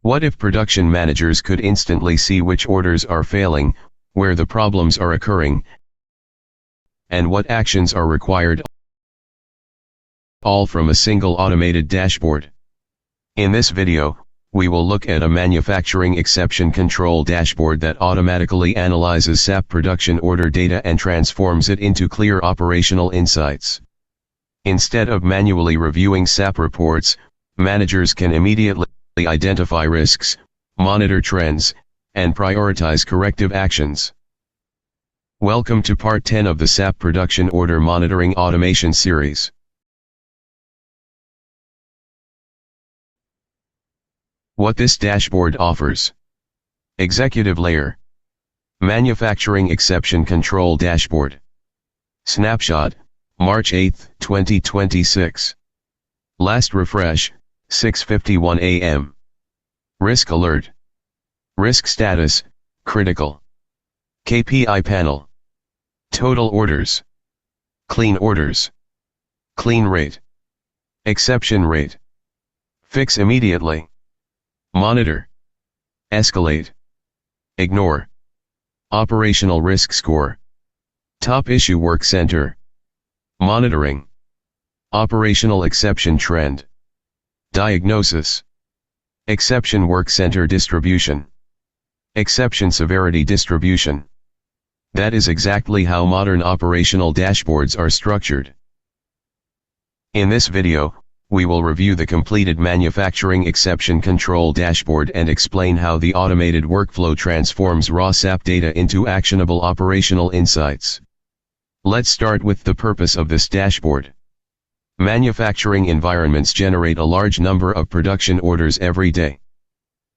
What if production managers could instantly see which orders are failing, where the problems are occurring, and what actions are required, all from a single automated dashboard? In this video, we will look at a manufacturing exception control dashboard that automatically analyzes SAP production order data and transforms it into clear operational insights. Instead of manually reviewing SAP reports, managers can immediately identify risks, monitor trends, and prioritize corrective actions. Welcome to Part 10 of the SAP Production Order Monitoring Automation series. What this dashboard offers. Executive Layer. Manufacturing Exception Control Dashboard. Snapshot, March 8, 2026. Last refresh, 6:51 a.m. Risk Alert. Risk Status, Critical. KPI Panel. Total Orders. Clean Orders. Clean Rate. Exception Rate. Fix Immediately. Monitor. Escalate. Ignore. Operational Risk Score. Top Issue Work Center. Monitoring. Operational Exception Trend. Diagnosis. Exception Work Center Distribution. Exception Severity Distribution. That is exactly how modern operational dashboards are structured. In this video, we will review the completed manufacturing exception control dashboard and explain how the automated workflow transforms raw SAP data into actionable operational insights. Let's start with the purpose of this dashboard. Manufacturing environments generate a large number of production orders every day.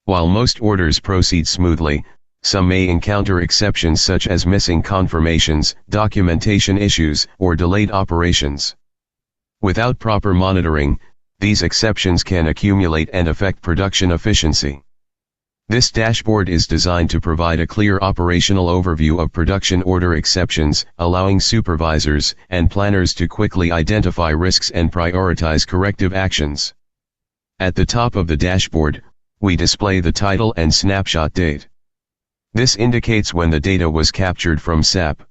While most orders proceed smoothly, some may encounter exceptions such as missing confirmations, documentation issues, or delayed operations. Without proper monitoring, these exceptions can accumulate and affect production efficiency. This dashboard is designed to provide a clear operational overview of production order exceptions, allowing supervisors and planners to quickly identify risks and prioritize corrective actions. At the top of the dashboard, we display the title and snapshot date. This indicates when the data was captured from SAP.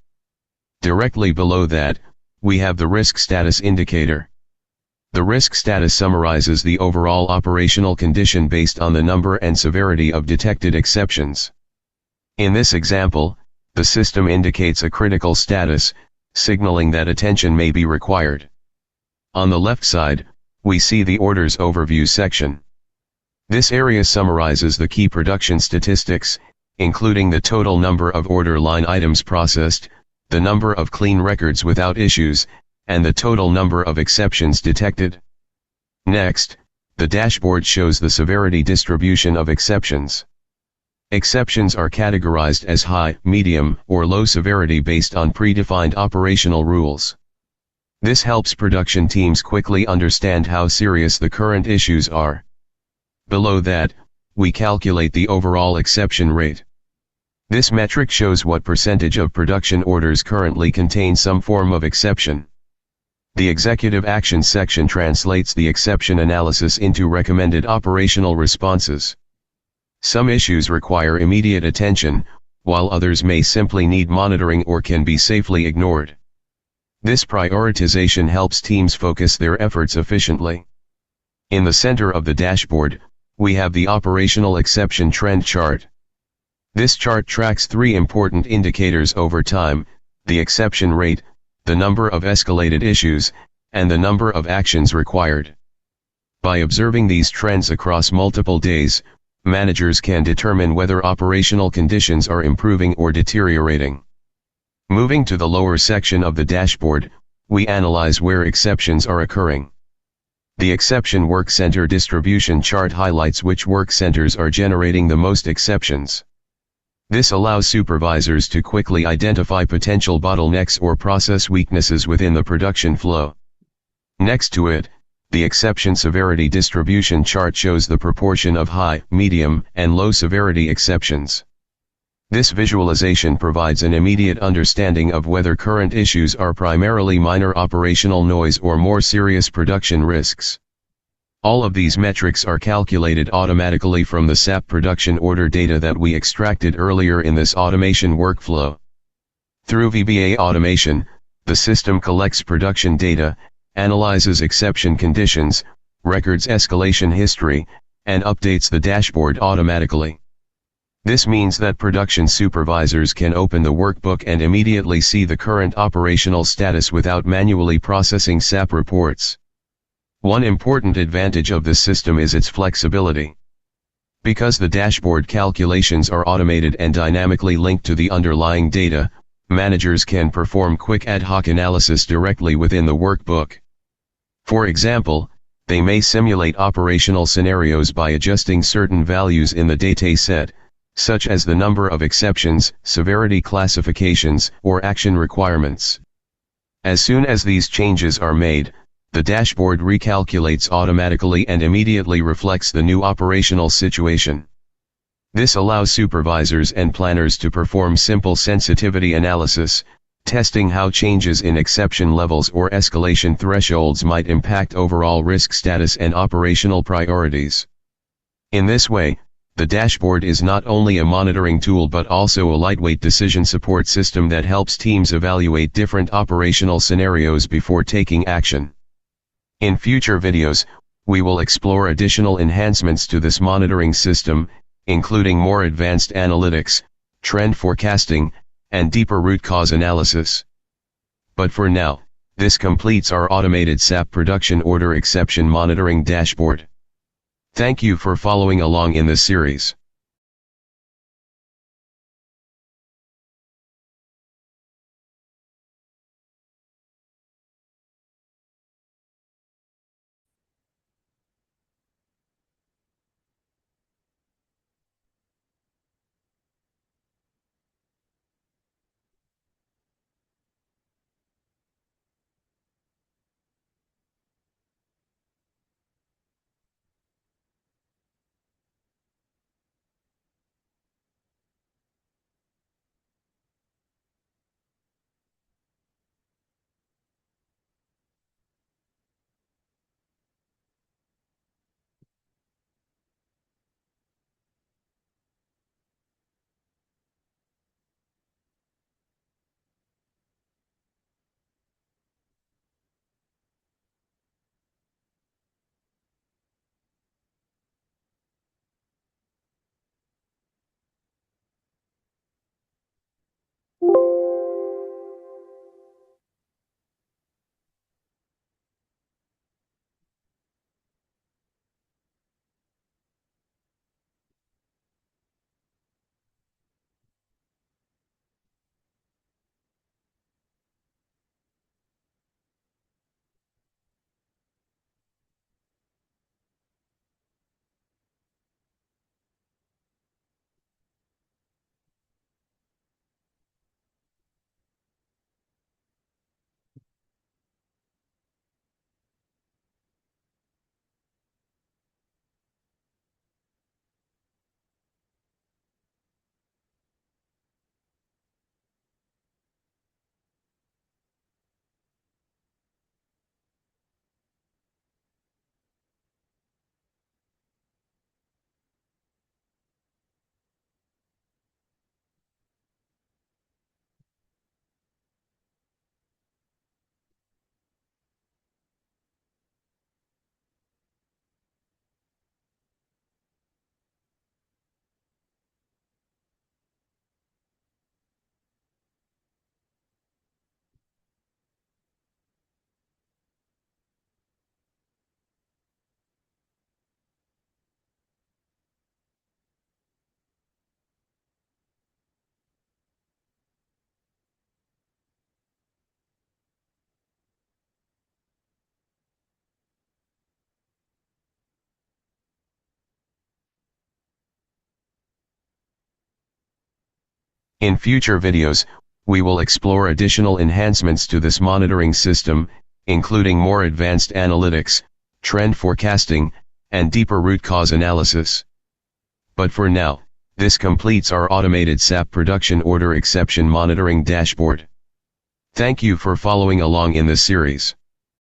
Directly below that, we have the risk status indicator. The risk status summarizes the overall operational condition based on the number and severity of detected exceptions. In this example, the system indicates a critical status, signaling that attention may be required. On the left side, we see the Orders Overview section. This area summarizes the key production statistics, including the total number of order line items processed, the number of clean records without issues, and the total number of exceptions detected. Next, the dashboard shows the severity distribution of exceptions. Exceptions are categorized as high, medium, or low severity based on predefined operational rules. This helps production teams quickly understand how serious the current issues are. Below that, we calculate the overall exception rate. This metric shows what percentage of production orders currently contain some form of exception. The Executive Action section translates the exception analysis into recommended operational responses. Some issues require immediate attention, while others may simply need monitoring or can be safely ignored. This prioritization helps teams focus their efforts efficiently. In the center of the dashboard, we have the Operational Exception Trend chart. This chart tracks three important indicators over time: the exception rate, the number of escalated issues, and the number of actions required. By observing these trends across multiple days, managers can determine whether operational conditions are improving or deteriorating. Moving to the lower section of the dashboard, we analyze where exceptions are occurring. The Exception Work Center Distribution chart highlights which work centers are generating the most exceptions. This allows supervisors to quickly identify potential bottlenecks or process weaknesses within the production flow. Next to it, the Exception Severity Distribution chart shows the proportion of high, medium, and low severity exceptions. This visualization provides an immediate understanding of whether current issues are primarily minor operational noise or more serious production risks. All of these metrics are calculated automatically from the SAP production order data that we extracted earlier in this automation workflow. Through VBA automation, the system collects production data, analyzes exception conditions, records escalation history, and updates the dashboard automatically. This means that production supervisors can open the workbook and immediately see the current operational status without manually processing SAP reports. One important advantage of this system is its flexibility. Because the dashboard calculations are automated and dynamically linked to the underlying data, managers can perform quick ad hoc analysis directly within the workbook. For example, they may simulate operational scenarios by adjusting certain values in the dataset, such as the number of exceptions, severity classifications, or action requirements. As soon as these changes are made, the dashboard recalculates automatically and immediately reflects the new operational situation. This allows supervisors and planners to perform simple sensitivity analysis, testing how changes in exception levels or escalation thresholds might impact overall risk status and operational priorities. In this way, the dashboard is not only a monitoring tool but also a lightweight decision support system that helps teams evaluate different operational scenarios before taking action. In future videos, we will explore additional enhancements to this monitoring system, including more advanced analytics, trend forecasting, and deeper root cause analysis. But for now, this completes our automated SAP production order exception monitoring dashboard. Thank you for following along in this series. In future videos, we will explore additional enhancements to this monitoring system, including more advanced analytics, trend forecasting, and deeper root cause analysis. But for now, this completes our automated SAP production order exception monitoring dashboard. Thank you for following along in this series.